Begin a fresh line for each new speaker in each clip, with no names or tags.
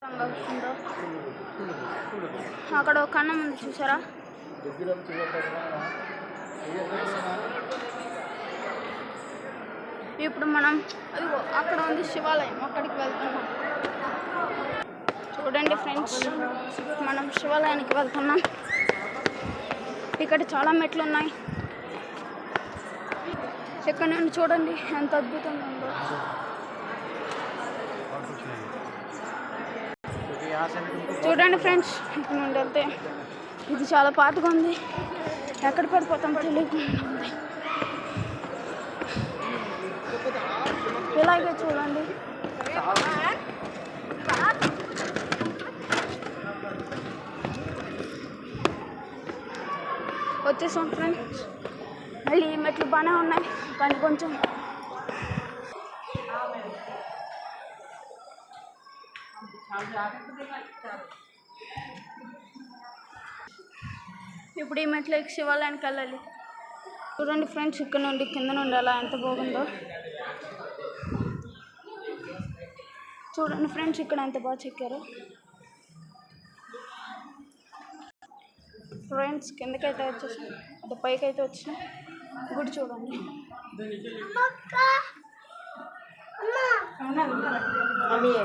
ఉందో అక్కడ ఒక కన్నం ఉంది చూసారా. ఇప్పుడు మనం అక్కడ ఉంది శివాలయం, అక్కడికి వెళ్తున్నాం. చూడండి ఫ్రెండ్స్, మనం శివాలయానికి వెళ్తున్నాం. ఇక్కడ చాలా మెట్లు ఉన్నాయి. ఇక్కడ నుండి చూడండి ఎంత అద్భుతంగా ఉందో. చూడండి ఫ్రెండ్స్, ఇక్కడ నుండి వెళ్తే ఇది చాలా పాతగా ఉంది, ఎక్కడ పడిపోతాం తెలియకుండా ఉంది. ఇలాగే చూడండి. వచ్చేసాం ఫ్రెండ్స్. మళ్ళీ ఈ మెట్లు బాగానే ఉన్నాయి, కానీ కొంచెం ఇప్పుడు ఈ మెట్లు ఎక్కి శివాలయానికి వెళ్ళాలి. చూడండి ఫ్రెండ్స్, ఇక్కడ నుండి కింద నుండి అలా ఎంత బాగుందో చూడండి ఫ్రెండ్స్, ఇక్కడ ఎంత బాగా చెక్కారు. ఫ్రెండ్స్ కిందకైతే వచ్చేసాం, అంటే పైకి అయితే వచ్చినాం. గుడి చూడండి.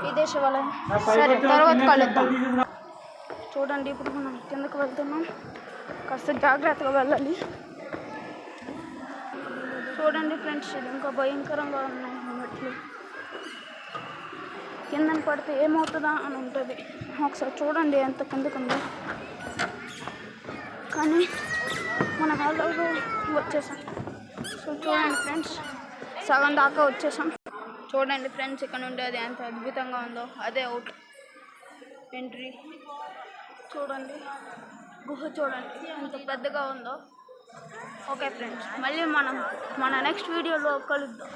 ఇదే శివాలయం. సరే, తర్వాత కలుద్దాం. చూడండి, ఇప్పుడు మనం కిందకు వెళ్తున్నాం. కాస్త జాగ్రత్తగా వెళ్ళాలి. చూడండి ఫ్రెండ్స్, ఇది ఇంకా భయంకరంగా ఉన్నాయి మెట్లు. కిందన పడితే ఏమవుతుందా అని ఉంటుంది. ఒకసారి చూడండి ఎంత కిందకు ఉందో. కానీ మనం అలాగే వచ్చేసాం. సో చూడండి ఫ్రెండ్స్, సగం దాకా వచ్చేసాం. చూడండి ఫ్రెండ్స్, ఇక్కడ నుండి అది ఎంత అద్భుతంగా ఉందో. అదే అవుట్ ఎంట్రీ. చూడండి గుహ, చూడండి ఎంత పెద్దగా ఉందో. ఓకే ఫ్రెండ్స్, మళ్ళీ మనం మన నెక్స్ట్ వీడియోలో కలుద్దాం.